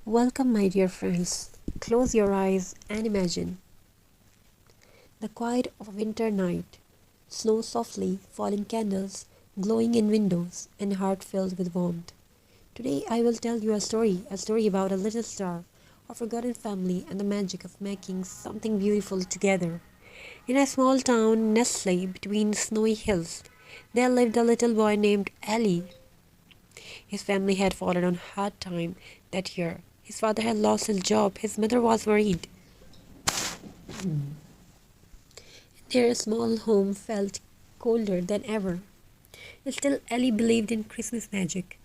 Welcome, my dear friends. Close your eyes and imagine the quiet of a winter night, snow softly falling, candles glowing in windows, and a heart filled with warmth. Today, I will tell you a story about a little star, a forgotten family, and the magic of making something beautiful together. In a small town nestled between snowy hills, there lived a little boy named Ali. His family had fallen on hard time that year. His father had lost his job, his mother was worried. Their small home felt colder than ever. Still, Ellie believed in Christmas magic.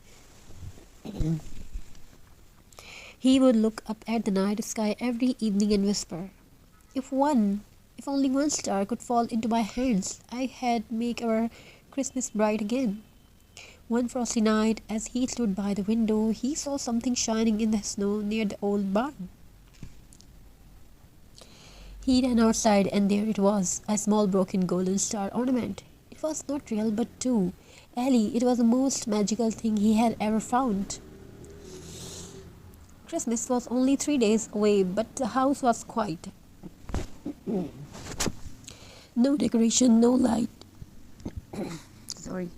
He would look up at the night sky every evening and whisper, if only one star could fall into my hands, I had make our Christmas bright again. One frosty night, as he stood by the window, he saw something shining in the snow near the old barn. He ran outside, and there it was, a small broken golden star ornament. It was not real, but true. Ellie, it was the most magical thing he had ever found. Christmas was only 3 days away, but the house was quiet. No decoration, no light. Sorry.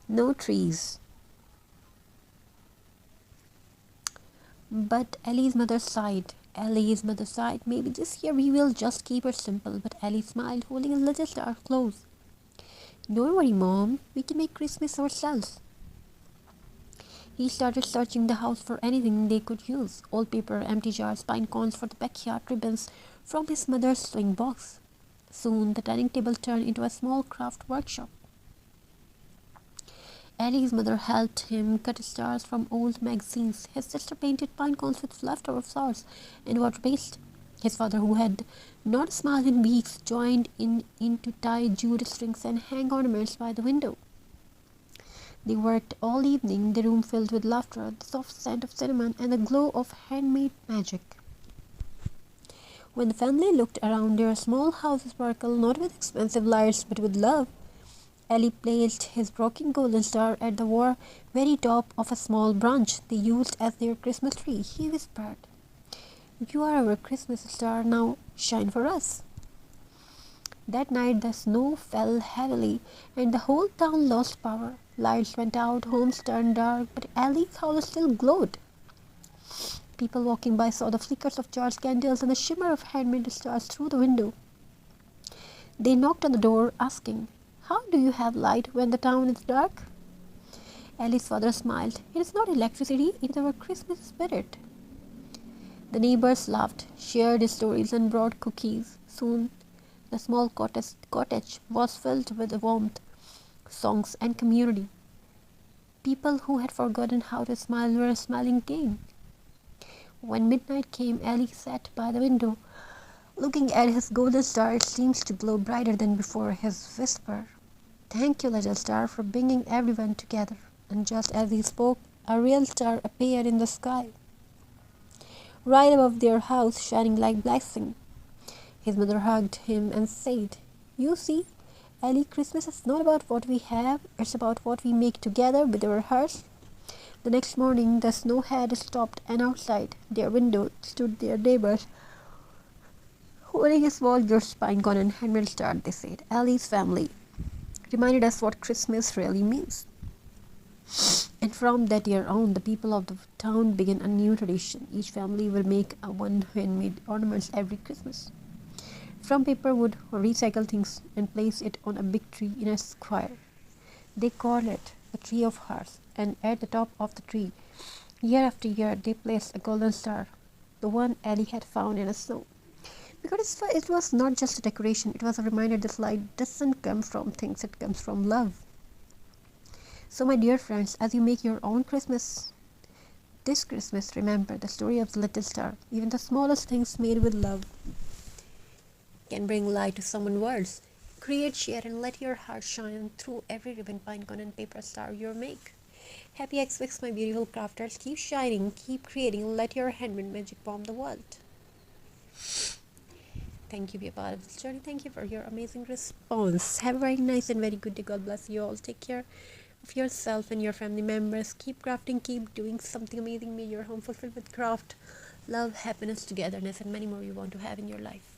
No trees. But Ellie's mother sighed. Maybe this year we will just keep it simple. But Ellie smiled, holding a little star close. Don't worry, Mom. We can make Christmas ourselves. He started searching the house for anything they could use. Old paper, empty jars, pine cones for the backyard, ribbons from his mother's sewing box. Soon the dining table turned into a small craft workshop. Ellie's mother helped him cut stars from old magazines. His sister painted pine cones with leftover flowers and water paste. His father, who had not smiled in weeks, joined in to tie jute strings and hang ornaments by the window. They worked all evening, the room filled with laughter, the soft scent of cinnamon, and the glow of handmade magic. When the family looked around, their small house sparkled not with expensive lights but with love. Ellie placed his broken golden star at the very top of a small branch they used as their Christmas tree. He whispered, You are our Christmas star, now shine for us. That night the snow fell heavily and the whole town lost power. Lights went out, homes turned dark, but Ellie's house still glowed. People walking by saw the flickers of charred candles and the shimmer of handmade stars through the window. They knocked on the door, asking, How do you have light when the town is dark? Ellie's father smiled. It is not electricity, it is our Christmas spirit. The neighbors laughed, shared stories, and brought cookies. Soon, the small cottage was filled with warmth, songs, and community. People who had forgotten how to smile were smiling again. When midnight came, Ellie sat by the window, looking at his golden star. It seems to glow brighter than before. His whisper, Thank you, little star, for bringing everyone together. And just as he spoke, a real star appeared in the sky, right above their house, shining like blessing. His mother hugged him and said, You see, Ellie, Christmas is not about what we have, it's about what we make together with our hearts. The next morning, the snow had stopped, and outside their window stood their neighbors, holding a small Jute Pinecone and handmade star. They said, Ellie's family reminded us what Christmas really means. And from that year on, the people of the town began a new tradition. Each family will make one handmade ornaments every Christmas. From paper, wood, or recycle things and place it on a big tree in a square. They call it a tree of hearts, and at the top of the tree, year after year, they placed a golden star, the one Ellie had found in the snow. Because it was not just a decoration, it was a reminder that light doesn't come from things, it comes from love. So, my dear friends, as you make your own Christmas, this Christmas, remember the story of the little star. Even the smallest things made with love can bring light to someone's world. Create, share, and let your heart shine through every ribbon, pinecone, and paper star you make. Happy Xmas, my beautiful crafters. Keep shining, keep creating, and let your handmade magic warm the world. Thank you for being a part of this journey. Thank you for your amazing response. Have a very nice and very good day. God bless you all. Take care. of yourself and your family members. Keep crafting, keep doing something amazing. May your home fulfilled with craft, love, happiness, togetherness, and many more you want to have in your life.